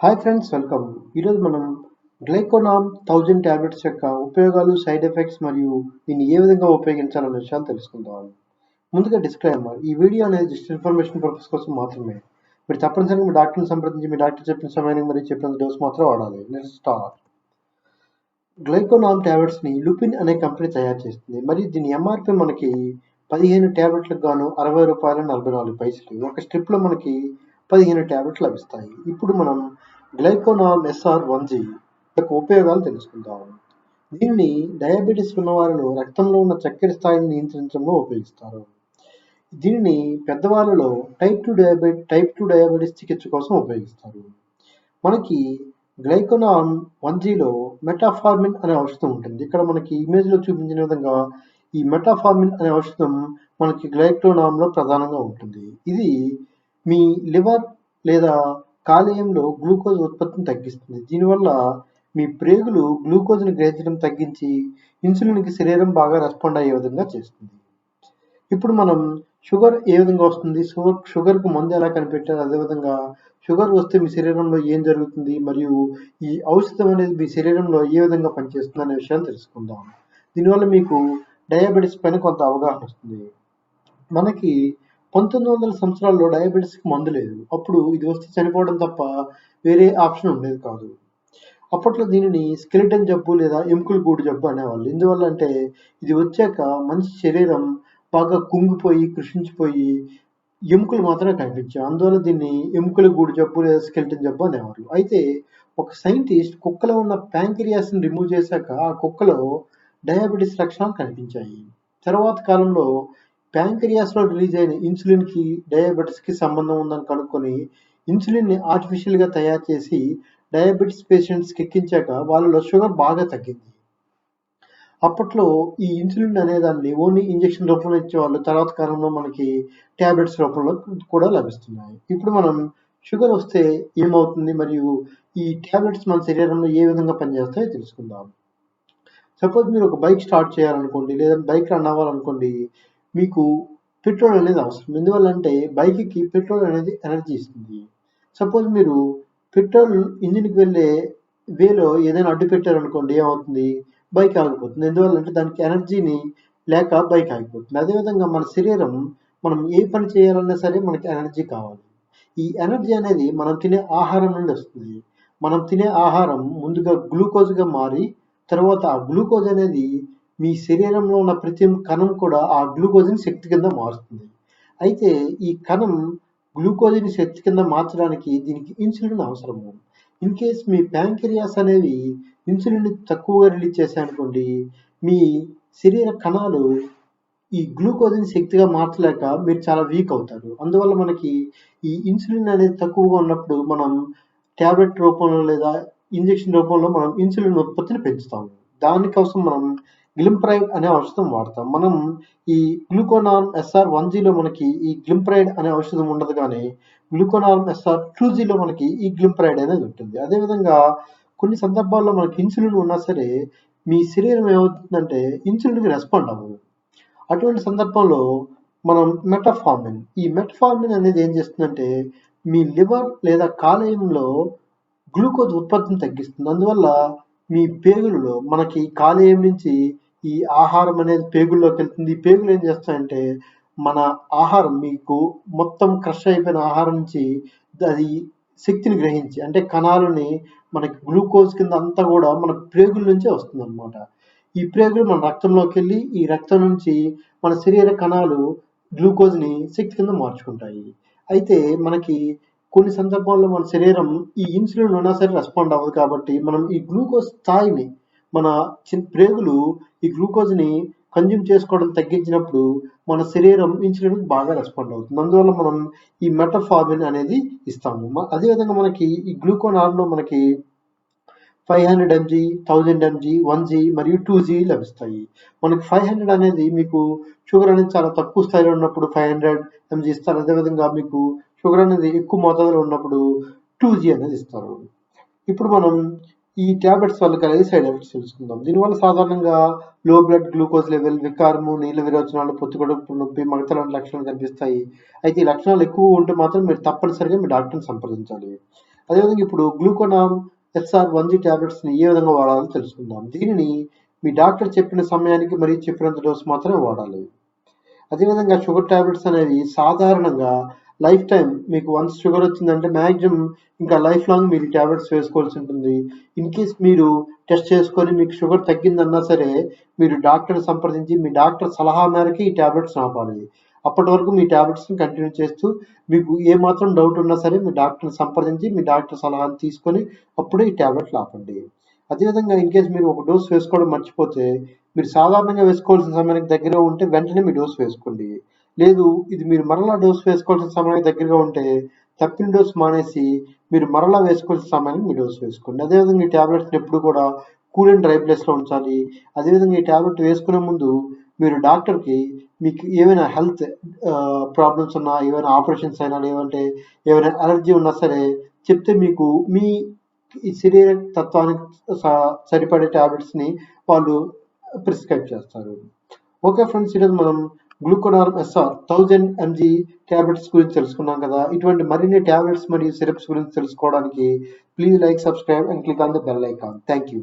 Hi friends, welcome. ఈరోజు మనం గ్లైకోనామ్ 1000 tablets యొక్క ఉపయోగాలు, సైడ్ ఎఫెక్ట్స్ మరియు దీన్ని ఏ విధంగా ఉపయోగించాలనే విషయాలు తెలుసుకుందాం. ముందుగా డిస్క్లైమర్: ఈ వీడియో అనేది జస్ట్ ఇన్ఫర్మేషన్ పర్పస్ కోసం మాత్రమే. మీరు తప్పనిసరిగా మీ డాక్టర్ని సంప్రదించి మీ డాక్టర్ చెప్పిన సమయానికి మరియు చెప్పిన డోస్ మాత్రం వాడాలి. Let's start. గ్లైకోనామ్ టాబ్లెట్స్ని లుపిన్ అనే కంపెనీ తయారు చేస్తుంది మరియు దీని ఎంఆర్పి మనకి 15 టాబ్లెట్లకు గాను ₹60.44. ఒక స్ట్రిప్లో మనకి 15 టాబ్లెట్లు లభిస్తాయి. ఇప్పుడు మనం గ్లైకోనామ్ SR 1G యొక్క ఉపయోగాలు తెలుసుకుందాం. దీన్ని డయాబెటీస్ ఉన్నవారిలో రక్తంలో ఉన్న చక్కెర స్థాయిని నియంత్రించడంలో ఉపయోగిస్తారు. దీనిని పెద్దవాళ్ళలో టైప్ 2 డయాబెటీస్ చికిత్స కోసం ఉపయోగిస్తారు. మనకి గ్లైకోనామ్ 1Gలో మెటాఫార్మిన్ అనే ఔషధం ఉంటుంది. ఇక్కడ మనకి ఇమేజ్లో చూపించిన విధంగా ఈ మెటాఫార్మిన్ అనే ఔషధం మనకి గ్లైకోనామ్లో ప్రధానంగా ఉంటుంది. ఇది మీ లివర్ లేదా కాలేయంలో గ్లూకోజ్ ఉత్పత్తిని తగ్గిస్తుంది. దీనివల్ల మీ ప్రేగులు గ్లూకోజ్ని గ్రహించడం తగ్గించి ఇన్సులిన్కి శరీరం బాగా రెస్పాండ్ అయ్యే విధంగా చేస్తుంది. ఇప్పుడు మనం షుగర్ ఏ విధంగా వస్తుంది, షుగర్కి మందు ఎలా కనిపెట్టారు, అదేవిధంగా షుగర్ వస్తే మీ శరీరంలో ఏం జరుగుతుంది మరియు ఈ ఔషధం అనేది మీ శరీరంలో ఏ విధంగా పనిచేస్తుంది అనే విషయాలు తెలుసుకుందాం. దీనివల్ల మీకు డయాబెటీస్ పైన కొంత అవగాహన వస్తుంది. మనకి 1900 సంవత్సరాల్లో డయాబెటీస్కి మందు లేదు. అప్పుడు ఇది వస్తే చనిపోవడం తప్ప వేరే ఆప్షన్ ఉండేది కాదు. అప్పట్లో దీనిని స్కెలిటన్ జబ్బు లేదా ఎముకల గూడు జబ్బు అనేవాళ్ళు. ఎందువల్ల అంటే ఇది వచ్చాక మనిషి శరీరం బాగా కుంగిపోయి కృషించిపోయి ఎముకలు మాత్రమే కనిపించాయి. అందువల్ల దీన్ని ఎముకల గూడు జబ్బు లేదా స్కెలిటన్ జబ్బు అనేవారు. అయితే ఒక సైంటిస్ట్ కుక్కలో ఉన్న ప్యాంక్రియాస్ని రిమూవ్ చేశాక ఆ కుక్కలో డయాబెటీస్ లక్షణాలు కనిపించాయి. తర్వాత కాలంలో ప్యాంక్రియాస్లో రిలీజ్ అయిన ఇన్సులిన్కి డయాబెటీస్కి సంబంధం ఉందని కనుక్కొని ఇన్సులిన్ని ఆర్టిఫిషియల్గా తయారు చేసి డయాబెటీస్ పేషెంట్స్కి ఎక్కించాక వాళ్ళలో షుగర్ బాగా తగ్గింది. అప్పట్లో ఈ ఇన్సులిన్ అనే దాన్ని ఓన్లీ ఇంజెక్షన్ రూపంలో ఇచ్చేవాళ్ళు. తర్వాత కాలంలో మనకి ట్యాబ్లెట్స్ రూపంలో కూడా లభిస్తున్నాయి. ఇప్పుడు మనం షుగర్ వస్తే ఏమవుతుంది మరియు ఈ ట్యాబ్లెట్స్ మన శరీరంలో ఏ విధంగా పనిచేస్తాయో తెలుసుకుందాం. సపోజ్ మీరు ఒక బైక్ స్టార్ట్ చేయాలనుకోండి, లేదా బైక్ రన్ అవ్వాలనుకోండి, మీకు పెట్రోల్ అనేది అవసరం. ఎందువల్ల అంటే బైక్కి పెట్రోల్ అనేది ఎనర్జీ ఇస్తుంది. సపోజ్ మీరు పెట్రోల్ ఇంజిన్కి వెళ్ళే వేలో ఏదైనా అడ్డు పెట్టారనుకోండి, ఏమవుతుంది? బైక్ ఆగిపోతుంది. ఎందువల్ల అంటే దానికి ఎనర్జీని లేక బైక్ ఆగిపోతుంది. అదేవిధంగా మన శరీరం మనం ఏ పని చేయాలన్నా సరే మనకి ఎనర్జీ కావాలి. ఈ ఎనర్జీ అనేది మనం తినే ఆహారం నుండి వస్తుంది. మనం తినే ఆహారం ముందుగా గ్లూకోజ్గా మారి తర్వాత ఆ గ్లూకోజ్ అనేది మీ శరీరంలో ఉన్న ప్రతి కణం కూడా ఆ గ్లూకోజ్ని శక్తి కింద మారుస్తుంది. అయితే ఈ కణం గ్లూకోజ్ని శక్తి కింద మార్చడానికి దీనికి ఇన్సులిన్ అవసరము. ఇన్ కేస్ మీ ప్యాంక్రియాస్ అనేవి ఇన్సులిన్ తక్కువగా రిలీజ్ చేశాయనుకోండి, మీ శరీర కణాలు ఈ గ్లూకోజ్ని శక్తిగా మార్చలేక మీరు చాలా వీక్ అవుతారు. అందువల్ల మనకి ఈ ఇన్సులిన్ అనేది తక్కువగా ఉన్నప్పుడు మనం ట్యాబ్లెట్ రూపంలో లేదా ఇంజెక్షన్ రూపంలో మనం ఇన్సులిన్ ఉత్పత్తిని పెంచుతాము. దానికోసం మనం గ్లింప్రైడ్ అనే ఔషధం వాడతాం. మనం ఈ గ్లూకోనామ్ SR 1Gలో మనకి ఈ గ్లింప్రైడ్ అనే ఔషధం ఉండదు, కానీ గ్లూకోనామ్ SR 2Gలో మనకి ఈ గ్లింప్రైడ్ అనేది ఉంటుంది. అదేవిధంగా కొన్ని సందర్భాల్లో మనకి ఇన్సులిన్ ఉన్నా సరే మీ శరీరం ఏమవుతుందంటే ఇన్సులిన్కి రెస్పాండ్ అవ్వదు. అటువంటి సందర్భంలో మనం ఈ మెటఫార్మిన్ అనేది ఏం చేస్తుందంటే మీ లివర్ లేదా కాలేయంలో గ్లూకోజ్ ఉత్పత్తిని తగ్గిస్తుంది. అందువల్ల మీ పేగులలో మనకి కాలేయం నుంచి ఈ ఆహారం అనేది పేగుల్లోకి వెళ్తుంది. ఈ పేగులు ఏం చేస్తాయంటే మన ఆహారం మీకు మొత్తం క్రష్ అయిపోయిన ఆహారం నుంచి అది శక్తిని గ్రహించి అంటే కణాలని మనకి గ్లూకోజ్ కింద అంతా కూడా మన ప్రేగుల నుంచే వస్తుంది అనమాట. ఈ ప్రేగులు మన రక్తంలోకి వెళ్ళి ఈ రక్తం నుంచి మన శరీర కణాలు గ్లూకోజ్ని శక్తి కింద మార్చుకుంటాయి. అయితే మనకి కొన్ని సందర్భాల్లో మన శరీరం ఈ ఇన్సులిన్ ఉన్నా సరే రెస్పాండ్ అవ్వదు. కాబట్టి మనం ఈ గ్లూకోజ్ స్థాయిని మన ప్రేగులు ఈ గ్లూకోజ్ని కన్జ్యూమ్ చేసుకోవడం తగ్గించినప్పుడు మన శరీరం ఇన్సులిన్కి బాగా రెస్పాండ్ అవుతుంది. అందువల్ల మనం ఈ మెటఫార్మిన్ అనేది ఇస్తాము. అదేవిధంగా మనకి ఈ గ్లూకోనార్లో మనకి 500 mg, 1000 mg, 1G మరియు 2G లభిస్తాయి. మనకి 500 అనేది మీకు షుగర్ అనేది చాలా తక్కువ స్థాయిలో ఉన్నప్పుడు 500 mg ఇస్తారు. అదేవిధంగా మీకు షుగర్ అనేది ఎక్కువ మోతాదులో ఉన్నప్పుడు 2G అనేది ఇస్తారు. ఇప్పుడు మనం ఈ ట్యాబ్లెట్స్ వల్ల కలిగే సైడ్ ఎఫెక్ట్స్ తెలుసుకుందాం. దీనివల్ల సాధారణంగా లో బ్లడ్ గ్లూకోజ్ లెవెల్, వికారము, నీళ్ళ విరోచనాలు, పొత్తికడుపు నొప్పి, మగత లాంటి లక్షణాలు కనిపిస్తాయి. అయితే ఈ లక్షణాలు ఎక్కువ ఉంటే మాత్రం మీరు తప్పనిసరిగా మీ డాక్టర్ని సంప్రదించాలి. అదేవిధంగా ఇప్పుడు గ్లూకోనామ్ SR 1G ట్యాబ్లెట్స్ని ఏ విధంగా వాడాలో తెలుసుకుందాం. దీనిని మీ డాక్టర్ చెప్పిన సమయానికి మరియు చెప్పినంత డోస్ మాత్రమే వాడాలి. అదేవిధంగా షుగర్ ట్యాబ్లెట్స్ అనేవి సాధారణంగా లైఫ్ టైం మీకు వన్స్ షుగర్ వచ్చిందంటే మ్యాక్సిమం ఇంకా లైఫ్ లాంగ్ మీరు ట్యాబ్లెట్స్ వేసుకోవాల్సి ఉంటుంది. ఇన్ కేస్ మీరు టెస్ట్ చేసుకొని మీకు షుగర్ తగ్గిందన్నా సరే మీరు డాక్టర్ని సంప్రదించి మీ డాక్టర్ సలహా మేరకు ఈ ట్యాబ్లెట్స్ ఆపాలి. అప్పటి వరకు మీ ట్యాబ్లెట్స్ని కంటిన్యూ చేస్తూ మీకు ఏమాత్రం డౌట్ ఉన్నా సరే మీ డాక్టర్ని సంప్రదించి మీ డాక్టర్ సలహాను తీసుకొని అప్పుడే ఈ ట్యాబ్లెట్లు ఆపండి. అదేవిధంగా ఇన్ కేస్ మీరు ఒక డోస్ వేసుకోవడం మర్చిపోతే మీరు సాధారణంగా వేసుకోవాల్సిన సమయానికి దగ్గరగా ఉంటే వెంటనే మీ డోస్ వేసుకోండి. లేదు ఇది మీరు మరలా డోస్ వేసుకోవాల్సిన సమయానికి దగ్గరగా ఉంటే తప్పిన డోస్ మానేసి మీరు మరలా వేసుకోవాల్సిన సమయానికి మీ డోస్ వేసుకోండి. అదేవిధంగా ఈ ట్యాబ్లెట్స్ని ఎప్పుడు కూడా కూల్ అండ్ డ్రై ప్లేస్లో ఉంచాలి. అదేవిధంగా ఈ ట్యాబ్లెట్ వేసుకునే ముందు మీరు డాక్టర్కి మీకు ఏమైనా హెల్త్ ప్రాబ్లమ్స్ ఉన్నా, ఏమైనా ఆపరేషన్స్ అయినా, లేదంటే ఏమైనా అలర్జీ ఉన్నా సరే చెప్తే మీకు మీ ఈ శరీర తత్వానికి సరిపడే ట్యాబ్లెట్స్ని వాళ్ళు ప్రిస్క్రైబ్ చేస్తారు. ఓకే ఫ్రెండ్స్, ఈరోజు మనం గ్లూకోనార్మ్ SR 1000 mg ట్యాబ్లెట్స్ గురించి తెలుసుకున్నాం కదా. ఇటువంటి మరిన్ని ట్యాబ్లెట్స్ మరియు సిరప్స్ గురించి తెలుసుకోవడానికి please like, subscribe and click on the bell icon. Thank you.